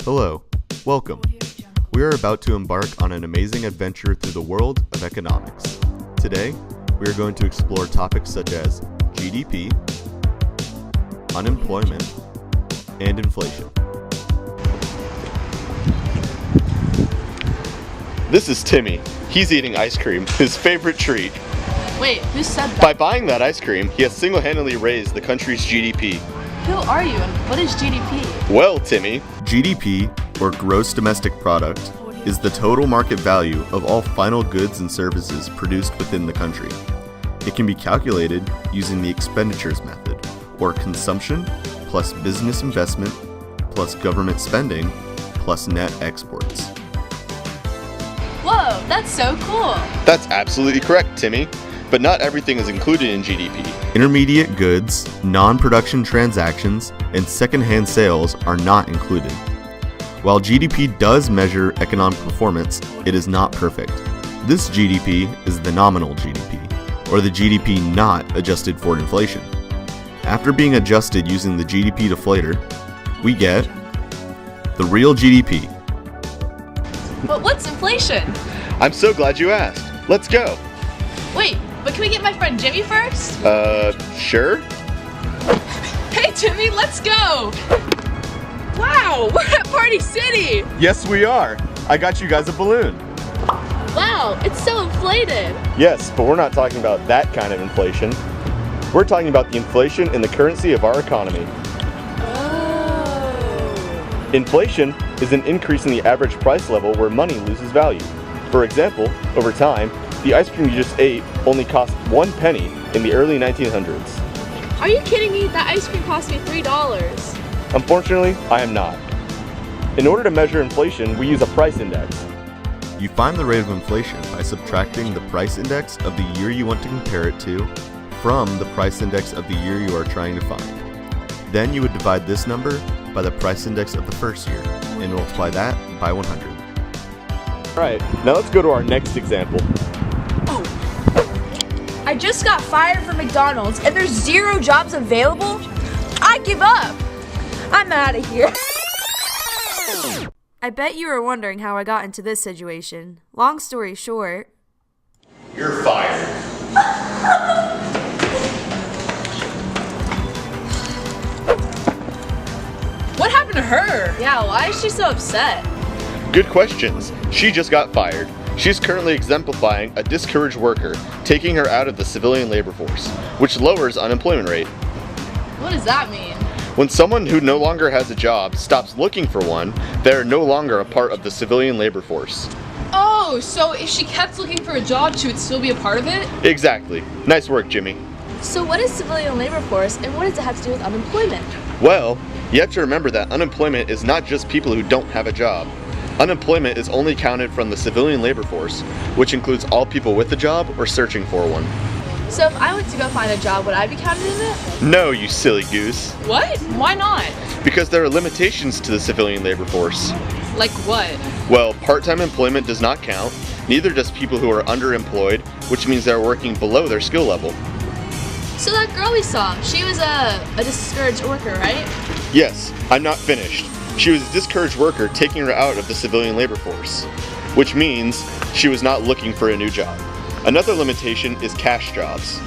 Hello, welcome. We are about to embark on an amazing adventure through the world of economics. Today, we are going to explore topics such as GDP, unemployment, and inflation. This is Timmy. He's eating ice cream, his favorite treat. Wait, who said that? By buying that ice cream, he has single-handedly raised the country's GDP. Who are you and what is GDP? Well, Timmy, GDP, or Gross Domestic Product, is the total market value of all final goods and services produced within the country. It can be calculated using the expenditures method, or consumption plus business investment plus government spending plus net exports. Whoa, that's so cool! that's absolutely correct, Timmy. But not everything is included in GDP. Intermediate goods, non-production transactions, and second-hand sales are not included. While GDP does measure economic performance, it is not perfect. This GDP is the nominal GDP, or the GDP not adjusted for inflation. After being adjusted using the GDP deflator, we get the real GDP. But what's inflation? I'm so glad you asked. Let's go. Wait, but can we get my friend Jimmy first? Sure? Hey Jimmy, let's go! Wow, we're at Party City! Yes, we are. I got you guys a balloon. Wow, it's so inflated! Yes, but we're not talking about that kind of inflation. We're talking about the inflation in the currency of our economy. Oh. Inflation is an increase in the average price level where money loses value. For example, over time, the ice cream you just ate only cost 1 penny in the early 1900s. Are you kidding me? That ice cream cost me $3. Unfortunately, I am not. In order to measure inflation, we use a price index. You find the rate of inflation by subtracting the price index of the year you want to compare it to from the price index of the year you are trying to find. Then you would divide this number by the price index of the first year and multiply that by 100. Alright, now let's go to our next example. I just got fired from McDonald's and there's 0 jobs available? I give up! I'm out of here. I bet you were wondering how I got into this situation. Long story short, You're fired. What happened to her? Yeah, why is she so upset? Good questions. She just got fired. She's currently exemplifying a discouraged worker, taking her out of the civilian labor force, which lowers unemployment rate. What does that mean? When someone who no longer has a job stops looking for one, they are no longer a part of the civilian labor force. Oh, so if she kept looking for a job, she would still be a part of it? Exactly. Nice work, Jimmy. so what is civilian labor force and what does it have to do with unemployment? Well, you have to remember that unemployment is not just people who don't have a job. Unemployment is only counted from the civilian labor force, which includes all people with a job or searching for one. So if I went to go find a job, would I be counted in it? No, you silly goose. What? Why not? Because there are limitations to the civilian labor force. Like what? Well, part-time employment does not count, neither does people who are underemployed, which means they're working below their skill level. So that girl we saw, she was a discouraged worker, right? Yes, I'm not finished. She was a discouraged worker taking her out of the civilian labor force, which means she was not looking for a new job. Another limitation is cash jobs.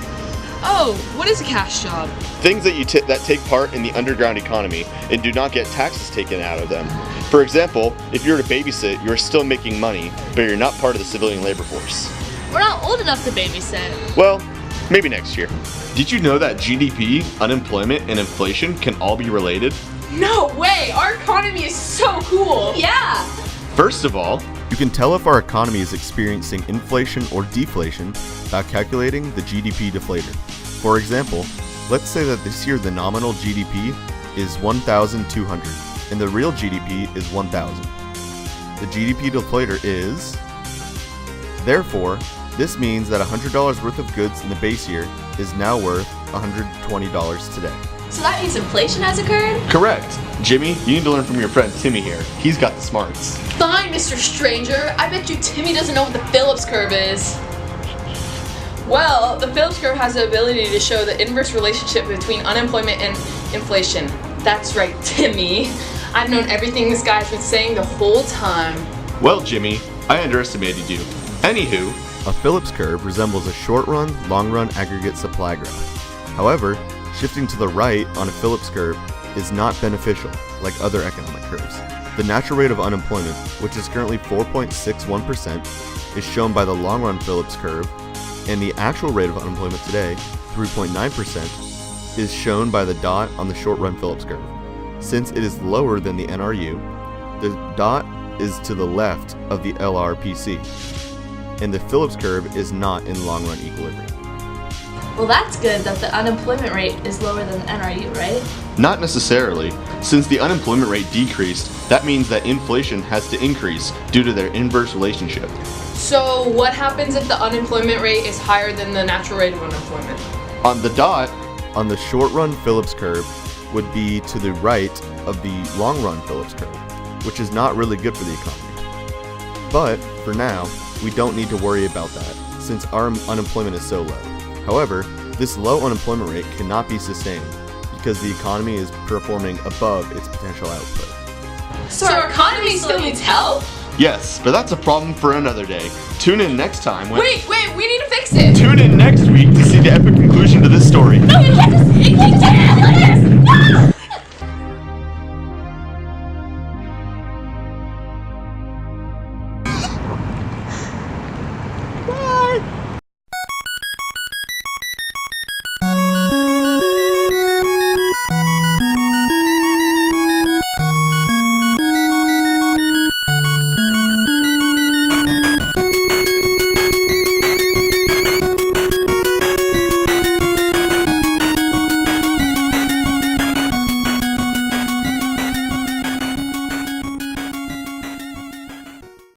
Oh, what is a cash job? Things that take part in the underground economy and do not get taxes taken out of them. For example, if you're to babysit, you're still making money, but you're not part of the civilian labor force. We're not old enough to babysit. Well, maybe next year. Did you know that GDP, unemployment, and inflation can all be related? No way! Our economy is so cool! Yeah! First of all, you can tell if our economy is experiencing inflation or deflation by calculating the GDP deflator. For example, let's say that this year the nominal GDP is 1,200 and the real GDP is 1,000. The GDP deflator is... Therefore, this means that $100 worth of goods in the base year is now worth $120 today. So that means inflation has occurred? Correct. Jimmy, you need to learn from your friend Timmy here. He's got the smarts. Fine, Mr. Stranger. I bet you Timmy doesn't know what the Phillips curve is. Well, the Phillips curve has the ability to show the inverse relationship between unemployment and inflation. That's right, Timmy. I've known everything this guy's been saying the whole time. Well, Jimmy, I underestimated you. Anywho, A Phillips curve resembles a short-run, long-run aggregate supply graph. However, shifting to the right on a Phillips curve is not beneficial, like other economic curves. The natural rate of unemployment, which is currently 4.61%, is shown by the long-run Phillips curve, and the actual rate of unemployment today, 3.9%, is shown by the dot on the short-run Phillips curve. Since it is lower than the NRU, the dot is to the left of the LRPC, and the Phillips curve is not in long-run equilibrium. Well, that's good that the unemployment rate is lower than the NRU, right? not necessarily. Since the unemployment rate decreased, that means that inflation has to increase due to their inverse relationship. So what happens if the unemployment rate is higher than the natural rate of unemployment? On the dot, On the short-run Phillips curve would be to the right of the long-run Phillips curve, which is not really good for the economy. But, for now, we don't need to worry about that, since our unemployment is so low. However, this low unemployment rate cannot be sustained, because the economy is performing above its potential output. So our economy still needs help? yes, but that's a problem for another day. Tune in next time when... Wait, we need to fix it! Tune in next